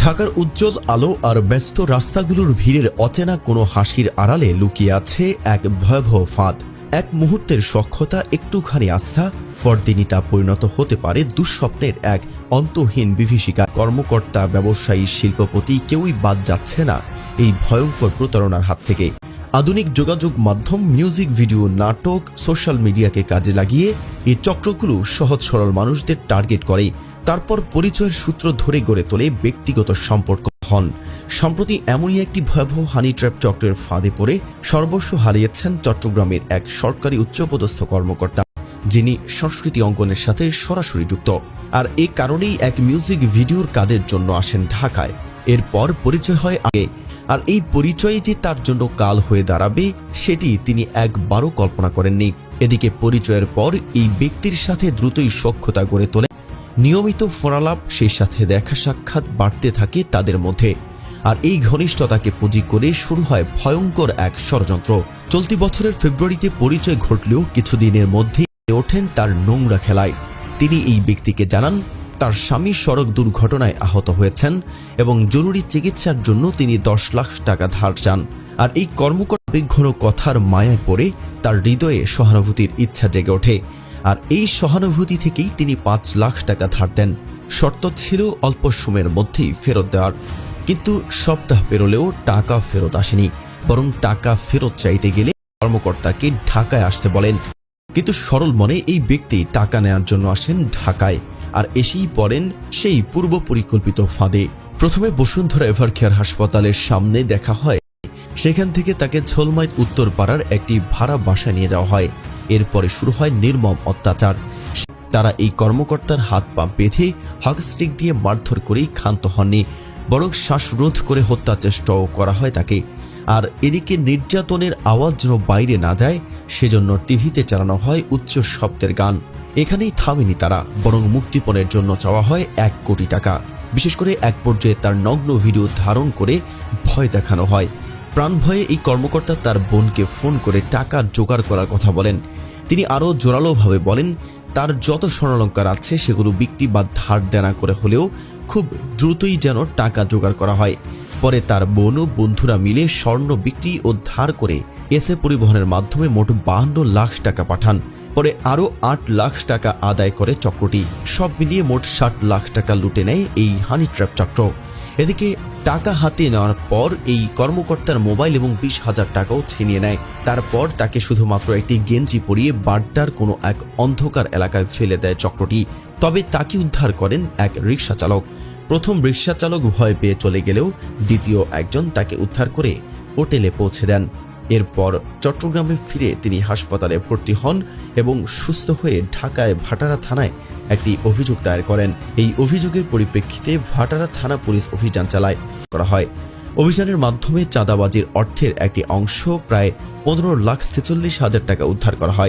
ঢাকার উজ্জ্বল আলো আর ব্যস্ত রাস্তাগুলোর ভিড়ের অচেনা কোনো হাসির আড়ালে লুকিয়ে আছে এক ভয়াবহ ফাঁদ। এক মুহূর্তের সখ্যতা, একটুখানি আস্থা, পরদিনই তা পরিণত হতে পারে দুঃস্বপ্নের এক অন্তহীন বিভীষিকা। কর্মকর্তা, ব্যবসায়ী, শিল্পপতি কেউই বাদ যাচ্ছে না এই ভয়ঙ্কর প্রতারণার হাত থেকে। আধুনিক যোগাযোগ মাধ্যম, মিউজিক ভিডিও, নাটক, সোশ্যাল মিডিয়াকে কাজে লাগিয়ে এই চক্রগুলো সহজ সরল মানুষদের টার্গেট করে, তারপর পরিচয়ের সূত্র ধরে গড়ে তোলে ব্যক্তিগত সম্পর্ক। হন সম্প্রতি এমনই একটি ভয়াবহ হানি ট্র্যাপ চক্রের ফাঁদে পড়ে সর্বস্ব হারিয়েছেন চট্টগ্রামের এক সরকারি উচ্চপদস্থ কর্মকর্তা, যিনি সংস্কৃতি অঙ্গনের সাথে সরাসরি যুক্ত। আর এ কারণেই এক মিউজিক ভিডিওর কাজের জন্য আসেন ঢাকায়। এরপর পরিচয় হয় আগে, আর এই পরিচয়ে যে তার জন্য কাল হয়ে দাঁড়াবে সেটি তিনি একবারও কল্পনা করেননি। এদিকে পরিচয়ের পর এই ব্যক্তির সাথে দ্রুতই সখ্যতা গড়ে তোলে, নিয়মিত ফোনালাপ, সেই সাথে দেখা সাক্ষাৎ বাড়তে থাকে তাদের মধ্যে। আর এই ঘনিষ্ঠতাকে পুঁজি করে শুরু হয় ভয়ঙ্কর এক ষড়যন্ত্র। চলতি বছরের ফেব্রুয়ারিতে পরিচয় ঘটলেও কিছুদিনের মধ্যেই ওঠেন তার নোংরা খেলায়। তিনি এই ব্যক্তিকে জানান তার স্বামী সড়ক দুর্ঘটনায় আহত হয়েছেন এবং জরুরি চিকিৎসার জন্য তিনি 10 লাখ টাকা ধার চান। আর এই কর্মকর্তা ঘন কথার মায়ায় পড়ে তার হৃদয়ে সহানুভূতির ইচ্ছা জেগে ওঠে। আর এই সহানুভূতি থেকেই তিনি 5 লাখ টাকা ধার দেন। শর্ত ছিল অল্প সময়ের মধ্যেই ফেরত দেওয়ার। কিন্তু সপ্তাহ পেরোলেও টাকা ফেরত আসেনি, বরং টাকা ফেরত চাইতে গেলে কর্মকর্তাকে ঢাকায় আসতে বলেন। কিন্তু সরল মনে এই ব্যক্তি টাকা নেওয়ার জন্য আসেন ঢাকায়, আর এসেই পড়েন সেই পূর্ব পরিকল্পিত ফাঁদে। প্রথমে বসুন্ধরা এভারকেয়ার হাসপাতালের সামনে দেখা হয়, সেখান থেকে তাকে ঝোলমাইত উত্তরপাড়ার একটি ভাড়া বাসায় নিয়ে যাওয়া হয়। এরপরে শুরু হয় নির্মম অত্যাচার। তারা এই কর্মকর্তার হাত পা বেঁধে হকস্টিক দিয়ে মারধর করেই ক্ষান্ত হননি, বরং শ্বাসরোধ করে হত্যা চেষ্টাও করা হয় তাকে। আর এদিকে নির্যাতনের আওয়াজ যেন বাইরে না যায় সেজন্য টিভিতে চালানো হয় উচ্চ শব্দের গান। এখানেই থামেনি তারা, বরং মুক্তিপণের জন্য চাওয়া হয় 1 কোটি টাকা। বিশেষ করে এক পর্যায়ে তার নগ্ন ভিডিও ধারণ করে ভয় দেখানো হয়। প্রাণ ভয়ে এই কর্মকর্তা তার বোনকে ফোন করে টাকা জোগাড় করার কথা বলেন। তিনি আরও জোরালোভাবে বলেন তার যত স্বর্ণালংকার আছে সেগুলো বিক্রি বা ধার দেনা করে হলেও খুব দ্রুতই যেন টাকা জোগাড় করা হয়। পরে তার বোন ও বন্ধুরা মিলে স্বর্ণ বিক্রি ও ধার করে এসে পরিবহনের মাধ্যমে মোট 52 লাখ টাকা পাঠান। পরে আরও 8 লাখ টাকা আদায় করে চক্রটি। সব মিলিয়ে মোট 60 লাখ টাকা লুটে নেয় এই হানি ট্র্যাপ চক্র। এদিকে টাকা হাতে নেওয়ার পর এই কর্মকর্তার মোবাইল এবং 20,000 টাকাও ছিনিয়ে নেয়। তারপর তাকে শুধুমাত্র একটি গেঞ্জি পরিয়ে বাড্ডার কোনো এক অন্ধকার এলাকায় ফেলে দেয় চক্রটি। তবে তাকে উদ্ধার করেন এক রিকশা চালক। প্রথম রিকশা চালক ভয় পেয়ে চলে গেলেও দ্বিতীয় একজন তাকে উদ্ধার করে হোটেলে পৌঁছে দেন। এরপর চট্টগ্রামে ফিরে তিনি হাসপাতালে ভর্তি হন এবং সুস্থ হয়ে ঢাকায় ভাটারা থানায় একটি অভিযোগ দায়ের করেন। এই অভিযোগের পরিপ্রেক্ষিতে ভাটারা থানা পুলিশ অভিযান করা হয়। অভিযানের মাধ্যমে চাঁদাবাজির অর্থের একটি অংশ প্রায় 15,46,000 টাকা উদ্ধার করা হয়।